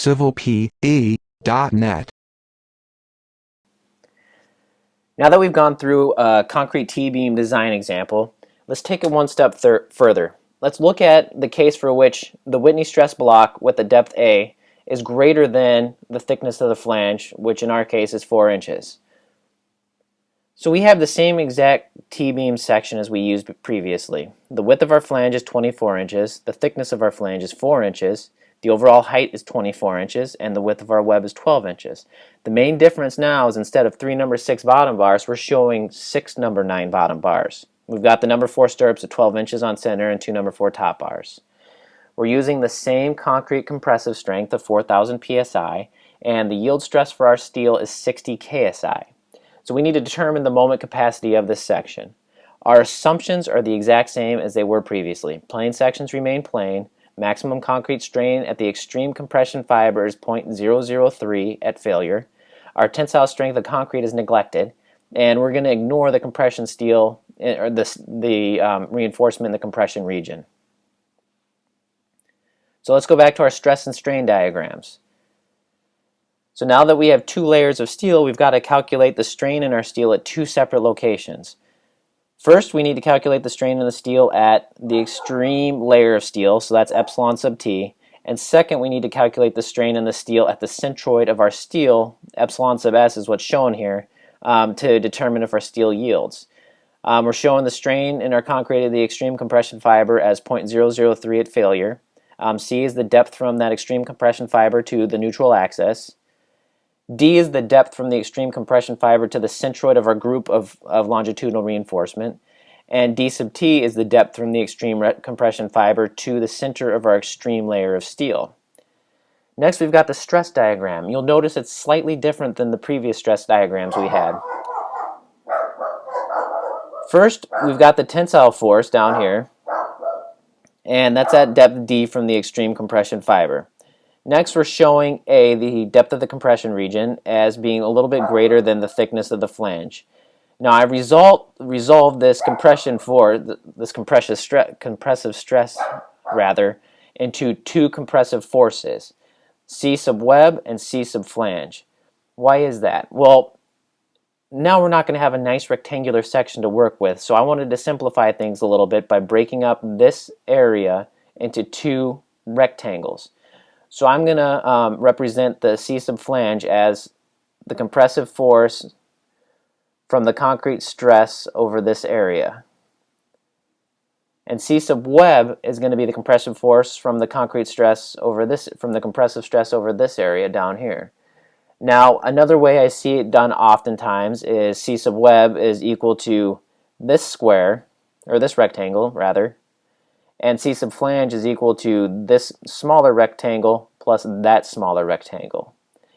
civilpe.net. Now that we've gone through a concrete T-beam design example, let's take it one step further. Let's look at the case for which the Whitney stress block with the depth A is greater than the thickness of the flange, which in our case is 4 inches. So we have the same exact T-beam section as we used previously. The width of our flange is 24 inches, the thickness of our flange is 4 inches, the overall height is 24 inches, and the width of our web is 12 inches. The main difference now is instead of 3 number 6 bottom bars, we're showing 6 number 9 bottom bars. We've got the number 4 stirrups at 12 inches on center and 2 number 4 top bars. We're using the same concrete compressive strength of 4,000 psi, and the yield stress for our steel is 60 ksi. So we need to determine the moment capacity of this section. Our assumptions are the exact same as they were previously. Plane sections remain plane. Maximum concrete strain at the extreme compression fiber is 0.003 at failure. Our tensile strength of concrete is neglected, and we're going to ignore the compression steel or the reinforcement in the compression region. So let's go back to our stress and strain diagrams. So now that we have 2 layers of steel, we've got to calculate the strain in our steel at 2 separate locations. First, we need to calculate the strain in the steel at the extreme layer of steel, so that's epsilon sub t. And second, we need to calculate the strain in the steel at the centroid of our steel, epsilon sub s is what's shown here, to determine if our steel yields. We're showing the strain in our concrete at the extreme compression fiber as 0.003 at failure. C is the depth from that extreme compression fiber to the neutral axis. D is the depth from the extreme compression fiber to the centroid of our group of longitudinal reinforcement. And D sub T is the depth from the extreme compression fiber to the center of our extreme layer of steel. Next, we've got the stress diagram. You'll notice it's slightly different than the previous stress diagrams we had. First, we've got the tensile force down here, and that's at depth D from the extreme compression fiber. Next, we're showing A, the depth of the compression region, as being a little bit greater than the thickness of the flange. Now, I've resolved this compression compressive stress into 2 compressive forces, C sub web and C sub flange. Why is that? Well, now we're not going to have a nice rectangular section to work with, so I wanted to simplify things a little bit by breaking up this area into 2 rectangles. So I'm going to represent the C sub flange as the compressive force from the concrete stress over this area. And C sub web is going to be the compressive force from the concrete stress over this, from the compressive stress over this area down here. Now, another way I see it done oftentimes is C sub web is equal to this square, or this rectangle rather, and C sub flange is equal to this smaller rectangle plus that smaller rectangle.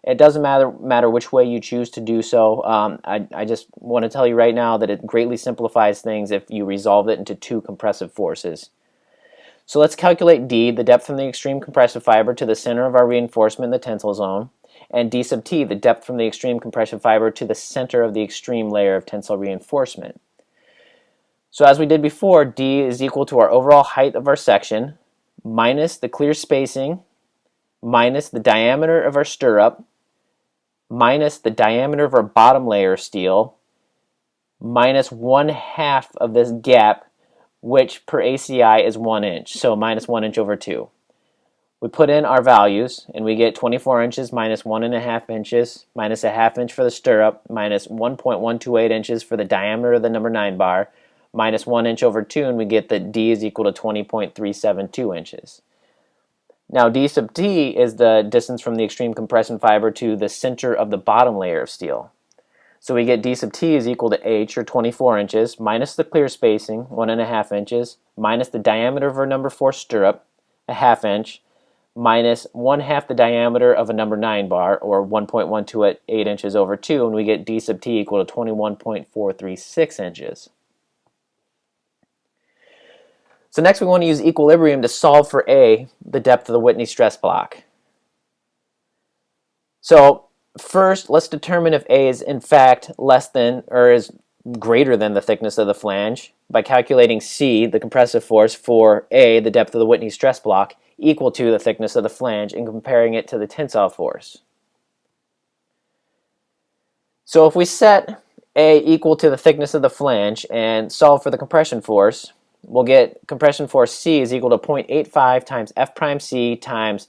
It doesn't matter which way you choose to do so. I just want to tell you right now that it greatly simplifies things if you resolve it into 2 compressive forces. So let's calculate D, the depth from the extreme compressive fiber to the center of our reinforcement in the tensile zone, and D sub T, the depth from the extreme compression fiber to the center of the extreme layer of tensile reinforcement. So as we did before, D is equal to our overall height of our section minus the clear spacing minus the diameter of our stirrup minus the diameter of our bottom layer of steel minus 1/2 of this gap, which per ACI is 1 inch, so minus 1 inch over 2. We put in our values and we get 24 inches minus 1.5 inches minus 1/2 inch for the stirrup minus 1.128 inches for the diameter of the number 9 bar minus 1 inch over 2, and we get that D is equal to 20.372 inches. Now D sub T is the distance from the extreme compression fiber to the center of the bottom layer of steel. So we get D sub T is equal to H, or 24 inches, minus the clear spacing, 1.5 inches, minus the diameter of our number 4 stirrup, 1/2 inch, minus 1/2 the diameter of a number 9 bar, or 1.128 inches over 2, and we get D sub T equal to 21.436 inches. So next we want to use equilibrium to solve for A, the depth of the Whitney stress block. So first, let's determine if A is in fact less than, or is greater than the thickness of the flange by calculating C, the compressive force, for A, the depth of the Whitney stress block, equal to the thickness of the flange, and comparing it to the tensile force. So if we set A equal to the thickness of the flange and solve for the compression force, we'll get compression force C is equal to 0.85 times F prime C times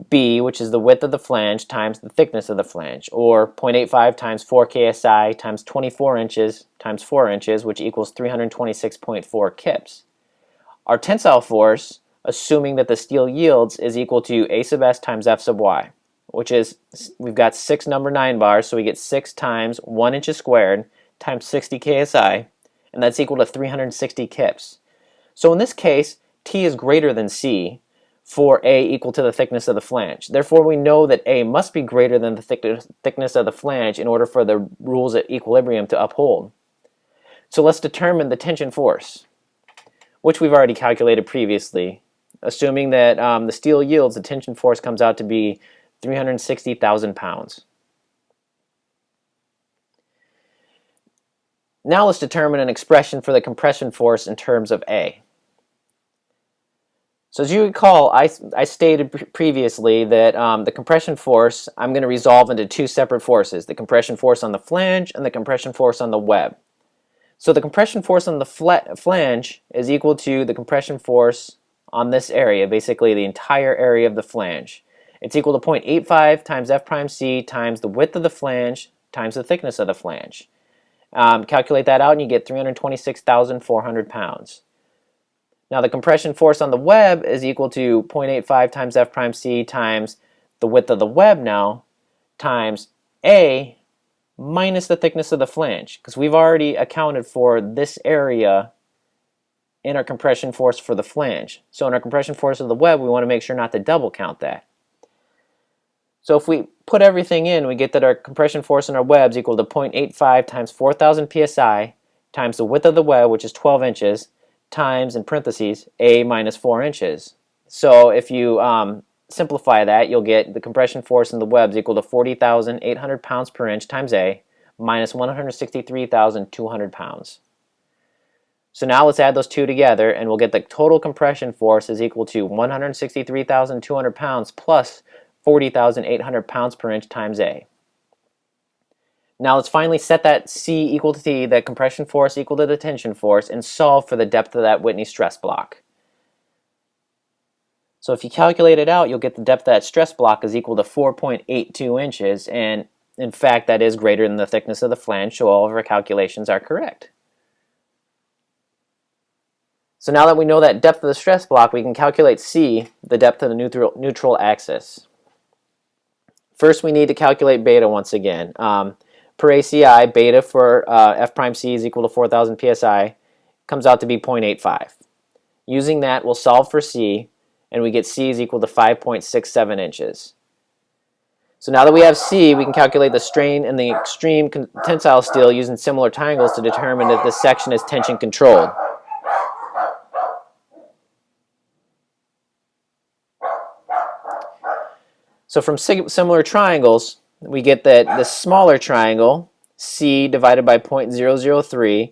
B, which is the width of the flange, times the thickness of the flange, or 0.85 times 4 KSI times 24 inches times 4 inches, which equals 326.4 kips. Our tensile force, assuming that the steel yields, is equal to A sub S times F sub Y, which is, we've got 6 number 9 bars, so we get 6 times 1 inches squared times 60 KSI, and that's equal to 360 kips. So in this case, T is greater than C for A equal to the thickness of the flange. Therefore, we know that A must be greater than the thickness of the flange in order for the rules at equilibrium to uphold. So let's determine the tension force, which we've already calculated previously. Assuming that the steel yields, the tension force comes out to be 360,000 pounds. Now let's determine an expression for the compression force in terms of A. So as you recall, I stated previously that the compression force I'm going to resolve into two separate forces, the compression force on the flange and the compression force on the web. So the compression force on the flange is equal to the compression force on this area, basically the entire area of the flange. It's equal to 0.85 times F prime C times the width of the flange times the thickness of the flange. Calculate that out and you get 326,400 pounds. Now the compression force on the web is equal to 0.85 times F prime C times the width of the web now times A minus the thickness of the flange, because we've already accounted for this area in our compression force for the flange. So in our compression force of the web, we want to make sure not to double count that. So if we put everything in, we get that our compression force in our web is equal to 0.85 times 4,000 psi times the width of the web, which is 12 inches, times, in parentheses, A minus 4 inches. So if you simplify that, you'll get the compression force in the web is equal to 40,800 pounds per inch times A minus 163,200 pounds. So now let's add those two together and we'll get the total compression force is equal to 163,200 pounds plus 40,800 pounds per inch times A. Now let's finally set that C equal to T, that compression force equal to the tension force, and solve for the depth of that Whitney stress block. So if you calculate it out, you'll get the depth of that stress block is equal to 4.82 inches, and in fact that is greater than the thickness of the flange, so all of our calculations are correct. So now that we know that depth of the stress block, we can calculate C, the depth of the neutral axis. First we need to calculate beta once again. Per ACI, beta for F prime C is equal to 4,000 psi, comes out to be 0.85. Using that, we'll solve for C, and we get C is equal to 5.67 inches. So now that we have C, we can calculate the strain in the extreme tensile steel using similar triangles to determine if this section is tension controlled. So from similar triangles, we get that the smaller triangle, C divided by 0.003,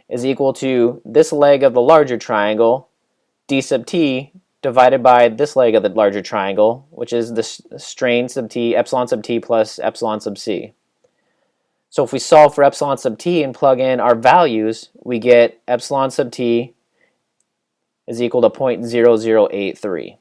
is equal to this leg of the larger triangle, D sub T, divided by this leg of the larger triangle, which is the strain sub T, epsilon sub T plus epsilon sub C. So if we solve for epsilon sub T and plug in our values, we get epsilon sub T is equal to 0.0083.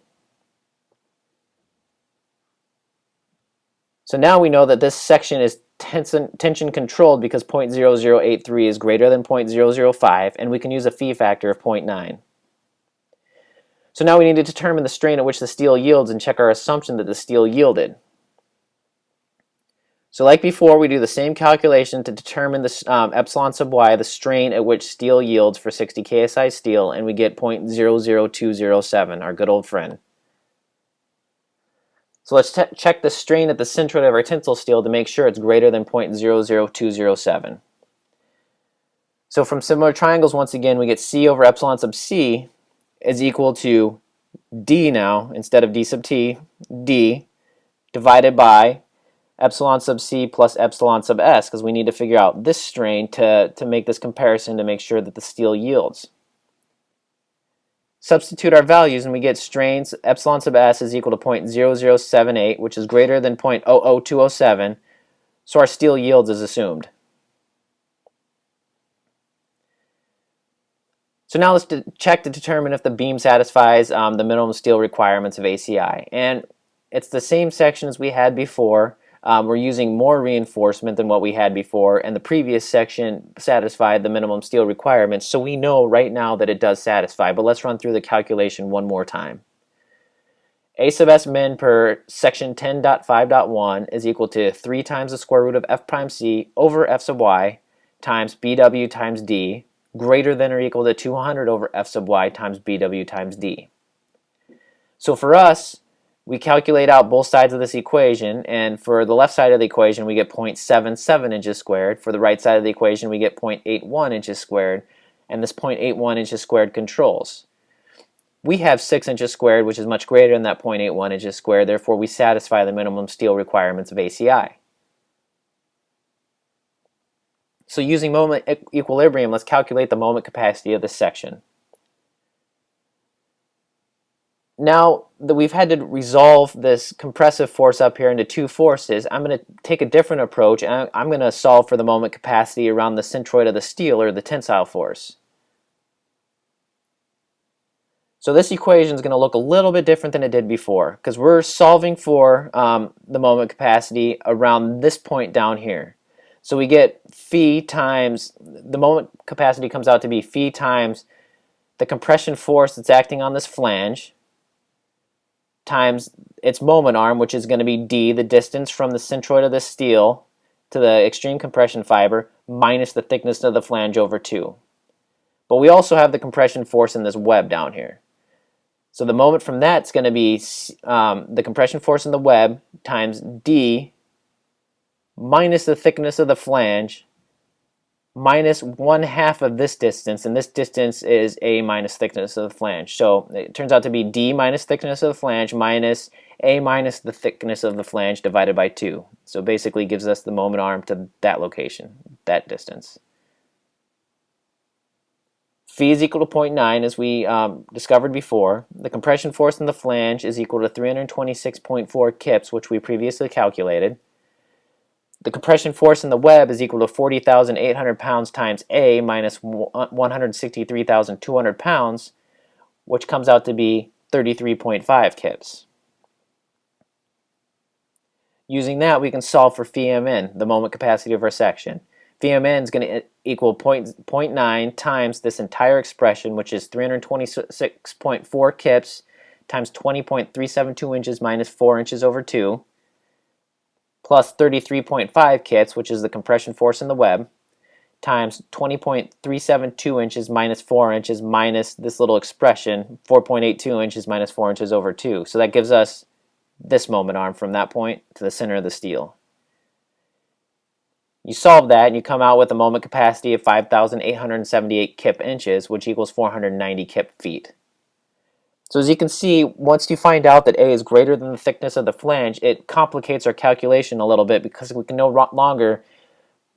So now we know that this section is tension controlled because 0.0083 is greater than 0.005, and we can use a phi factor of 0.9. So now we need to determine the strain at which the steel yields and check our assumption that the steel yielded. So like before, we do the same calculation to determine the epsilon sub y, the strain at which steel yields for 60 KSI steel, and we get 0.00207, our good old friend. So let's check the strain at the centroid of our tensile steel to make sure it's greater than 0.00207. So from similar triangles, once again, we get C over epsilon sub C is equal to D now, instead of D sub T, D divided by epsilon sub c plus epsilon sub s, because we need to figure out this strain to make this comparison to make sure that the steel yields. Substitute our values and we get strains epsilon sub s is equal to 0.0078, which is greater than 0.00207, so our steel yields is assumed. So now let's check to determine if the beam satisfies the minimum steel requirements of ACI. And it's the same section as we had before. We're using more reinforcement than what we had before, and the previous section satisfied the minimum steel requirements, so we know right now that it does satisfy. But let's run through the calculation one more time. A sub s min per section 10.5.1 is equal to 3 times the square root of f prime c over f sub y times bw times d, greater than or equal to 200 over f sub y times bw times d. So for us, we calculate out both sides of this equation, and for the left side of the equation we get 0.77 inches squared. For the right side of the equation we get 0.81 inches squared, and this 0.81 inches squared controls. We have 6 inches squared, which is much greater than that 0.81 inches squared, therefore we satisfy the minimum steel requirements of ACI. So using moment equilibrium, let's calculate the moment capacity of this section. Now that we've had to resolve this compressive force up here into two forces, I'm going to take a different approach, and I'm going to solve for the moment capacity around the centroid of the steel, or the tensile force. So this equation is going to look a little bit different than it did before, because we're solving for the moment capacity around this point down here. So we get phi times, the moment capacity comes out to be phi times the compression force that's acting on this flange, times its moment arm, which is going to be d, the distance from the centroid of the steel to the extreme compression fiber, minus the thickness of the flange over 2. But we also have the compression force in this web down here. So the moment from that's going to be the compression force in the web times d minus the thickness of the flange minus 1/2 of this distance, and this distance is a minus thickness of the flange. So it turns out to be d minus thickness of the flange minus a minus the thickness of the flange divided by 2. So basically gives us the moment arm to that location, that distance. Phi is equal to 0.9, as we discovered before. The compression force in the flange is equal to 326.4 kips, which we previously calculated. The compression force in the web is equal to 40,800 pounds times A minus 163,200 pounds, which comes out to be 33.5 kips. Using that, we can solve for phi mn, the moment capacity of our section. Phi mn is going to equal 0.9 times this entire expression, which is 326.4 kips times 20.372 inches minus 4 inches over 2, plus 33.5 kips, which is the compression force in the web, times 20.372 inches minus 4 inches minus this little expression, 4.82 inches minus 4 inches over 2. So that gives us this moment arm from that point to the center of the steel. You solve that and you come out with a moment capacity of 5,878 kip inches, which equals 490 kip feet. So as you can see, once you find out that A is greater than the thickness of the flange, it complicates our calculation a little bit, because we can no longer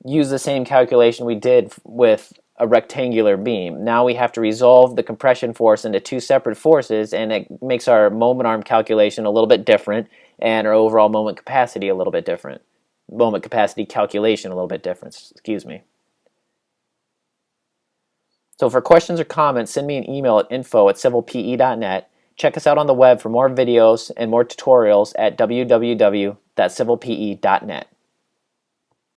use the same calculation we did with a rectangular beam. Now we have to resolve the compression force into two separate forces, and it makes our moment arm calculation a little bit different, and our overall moment capacity a little bit different. Moment capacity calculation a little bit different, excuse me. So for questions or comments, send me an email at info@civilpe.net. Check us out on the web for more videos and more tutorials at www.civilpe.net.